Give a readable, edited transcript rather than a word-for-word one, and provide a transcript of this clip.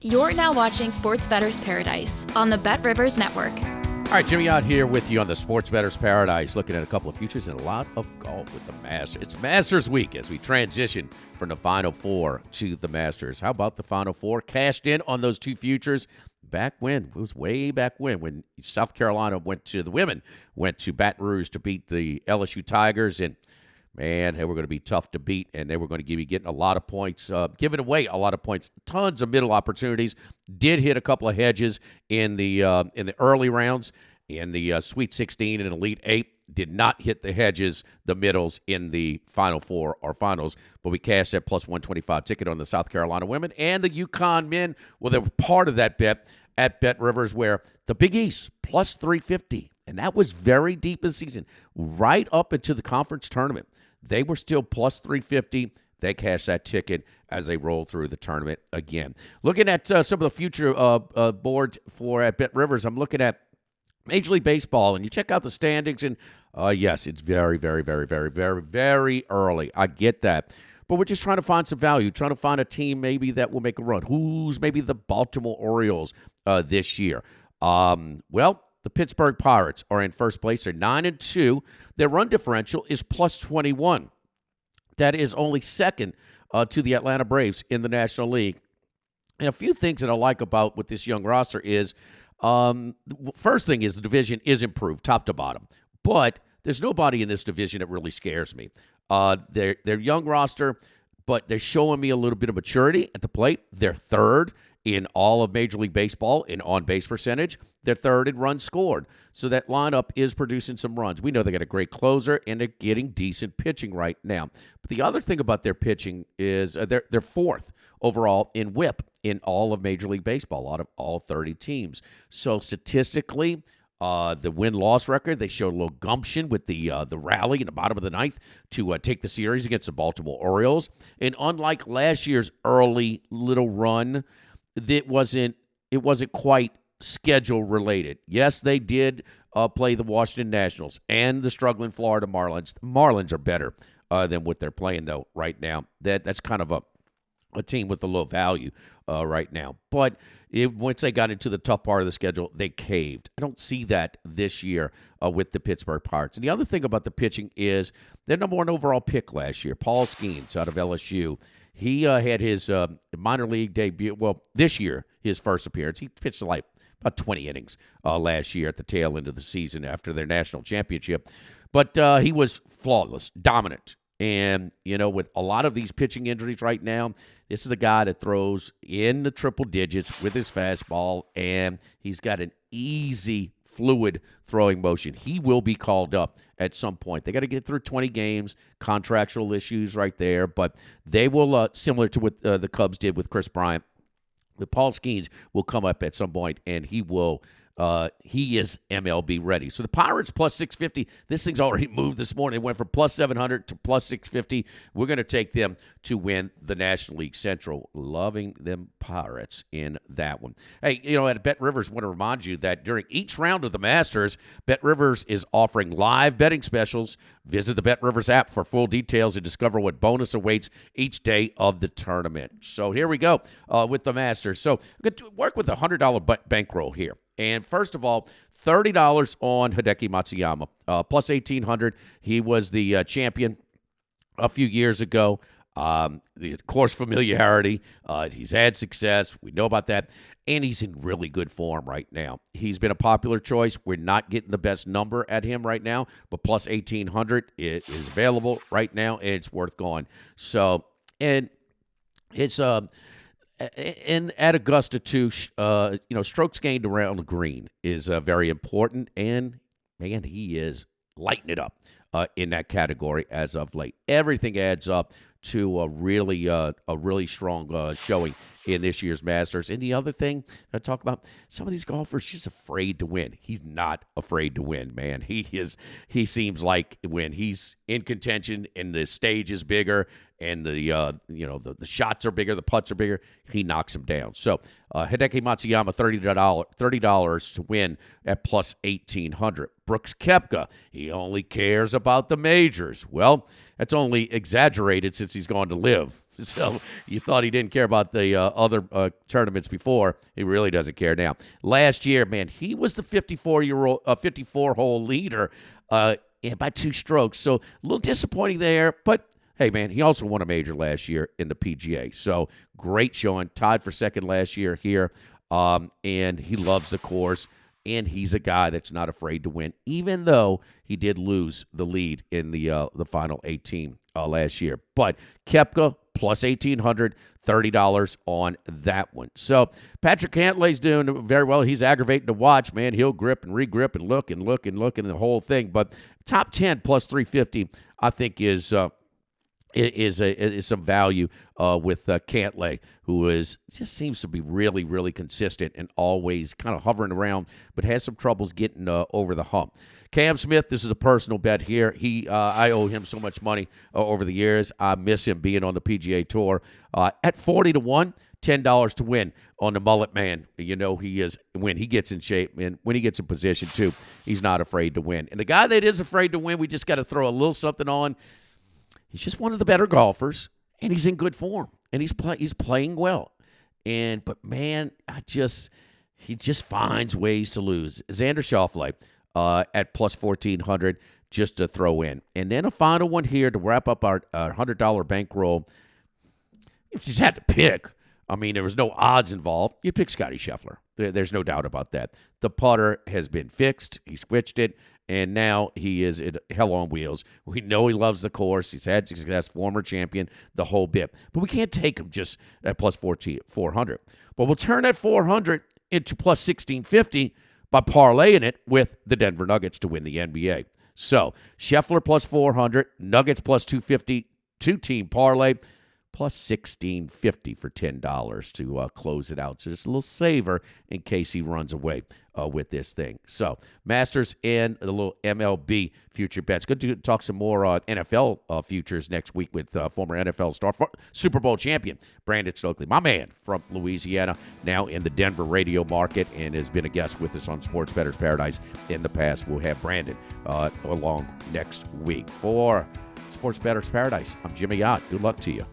You're now watching Sports Bettor's Paradise on the BetRivers Network. All right, Jimmy out here with you on the Sports Bettor's Paradise, looking at a couple of futures and a lot of golf with the Masters. It's Masters week as we transition from the Final Four to the Masters. How about the Final Four? Cashed in on those two futures back when. It was way back when South Carolina the women went to Baton Rouge to beat the LSU Tigers, and man, they were going to be tough to beat, and they were going to be getting a lot of points, giving away a lot of points, tons of middle opportunities. Did hit a couple of hedges in the early rounds, in the Sweet 16 and Elite 8. Did not hit the hedges, the middles in the Final Four or finals, but we cashed that plus 125 ticket on the South Carolina women and the UConn men. Well, they were part of that bet at BetRivers, where the Big East plus 350, and that was very deep in the season, right up into the conference tournament. They were still plus 350. They cashed that ticket as they roll through the tournament again. Looking at some of the future boards at BetRivers, I'm looking at Major League Baseball, and you check out the standings, and yes, it's very, very, very, very, very, very early. I get that. But we're just trying to find some value, trying to find a team maybe that will make a run. Who's maybe the Baltimore Orioles this year? Well, the Pittsburgh Pirates are in first place. They're 9-2. Their run differential is plus 21. That is only second to the Atlanta Braves in the National League. And a few things that I like about with this young roster is, first thing is the division is improved top to bottom. But there's nobody in this division that really scares me. They're young roster, but they're showing me a little bit of maturity at the plate. They're third in all of Major League Baseball in on-base percentage. They're third in runs scored. So that lineup is producing some runs. We know they got a great closer, and they're getting decent pitching right now. But the other thing about their pitching is they're fourth overall in WHIP in all of Major League Baseball, out of all 30 teams. So statistically, the win-loss record, they showed a little gumption with the rally in the bottom of the ninth to take the series against the Baltimore Orioles. And unlike last year's early little run, it wasn't quite schedule related. Yes, they did play the Washington Nationals and the struggling Florida Marlins. The Marlins are better than what they're playing, though, right now. That's kind of a team with a low value right now. But once they got into the tough part of the schedule, they caved. I don't see that this year with the Pittsburgh Pirates. And the other thing about the pitching is their number one overall pick last year, Paul Skeens out of LSU. He had his minor league debut. Well, this year, his first appearance. He pitched like about 20 innings last year at the tail end of the season after their national championship. But he was flawless, dominant. And, with a lot of these pitching injuries right now, this is a guy that throws in the triple digits with his fastball, and he's got an easy, fluid throwing motion. He will be called up at some point. They got to get through 20 games, contractual issues right there, but they will, similar to what the Cubs did with Chris Bryant, the Paul Skeens will come up at some point, and he is MLB ready. So the Pirates plus 650. This thing's already moved this morning. It went from plus 700 to plus 650. We're going to take them to win the National League Central. Loving them Pirates in that one. Hey, at BetRivers, I want to remind you that during each round of the Masters, BetRivers is offering live betting specials. Visit the BetRivers app for full details and discover what bonus awaits each day of the tournament. So here we go with the Masters. So we're going to work with a $100 bankroll here. And first of all, $30 on Hideki Matsuyama, plus 1,800. He was the champion a few years ago. Of course, familiarity. He's had success. We know about that. And he's in really good form right now. He's been a popular choice. We're not getting the best number at him right now, but plus 1,800 it is available right now, and it's worth going. So, and it's and at Augusta, too, strokes gained around the green is very important. And, man, he is lighting it up in that category as of late. Everything adds up to a really strong showing in this year's Masters. And the other thing I talk about, some of these golfers just afraid to win. He's not afraid to win, man. He seems like when he's in contention and the stage is bigger and the shots are bigger, the putts are bigger, he knocks them down. So Hideki Matsuyama, $30 to win at plus 1,800. Brooks Koepka, he only cares about the majors. Well, that's only exaggerated since he's gone to live So you thought he didn't care about the other tournaments before. He really doesn't care now. Last year, man, he was the 54-hole leader by 2 strokes. So a little disappointing there. But, hey, man, he also won a major last year in the PGA. So great showing. Tied for second last year here. And he loves the course. And he's a guy that's not afraid to win, even though he did lose the lead in the final 18 last year. But Koepka, plus 1,800, $30 on that one. So Patrick Cantlay's doing very well. He's aggravating to watch, man. He'll grip and regrip and look and the whole thing. But top 10 plus 350, I think is some value with Cantlay, who just seems to be really, really consistent and always kind of hovering around, but has some troubles getting over the hump. Cam Smith, this is a personal bet here. I owe him so much money over the years. I miss him being on the PGA Tour. At 40-1, $10 to win on the Mullet Man. You know he is when he gets in shape and when he gets in position too. He's not afraid to win. And the guy that is afraid to win, we just got to throw a little something on. He's just one of the better golfers, and he's in good form, and he's playing well. But man, he just finds ways to lose. Xander Schauffele at plus 1,400 just to throw in, and then a final one here to wrap up our $100 bankroll. If you just had to pick, I mean, there was no odds involved. You pick Scottie Scheffler. There's no doubt about that. The putter has been fixed. He switched it. And now he is at hell on wheels. We know he loves the course. He's had success, former champion, the whole bit. But we can't take him just at plus 400. But we'll turn that 400 into plus 1,650 by parlaying it with the Denver Nuggets to win the NBA. So Scheffler plus 400, Nuggets plus 250, 2-team parlay, plus 1,650 for $10 to close it out. So just a little saver in case he runs away with this thing. So Masters and the little MLB future bets. Good to talk some more NFL futures next week with former NFL star, Super Bowl champion Brandon Stokely, my man from Louisiana, now in the Denver radio market and has been a guest with us on Sports Bettor's Paradise in the past. We'll have Brandon along next week. For Sports Bettor's Paradise, I'm Jimmy Ott. Good luck to you.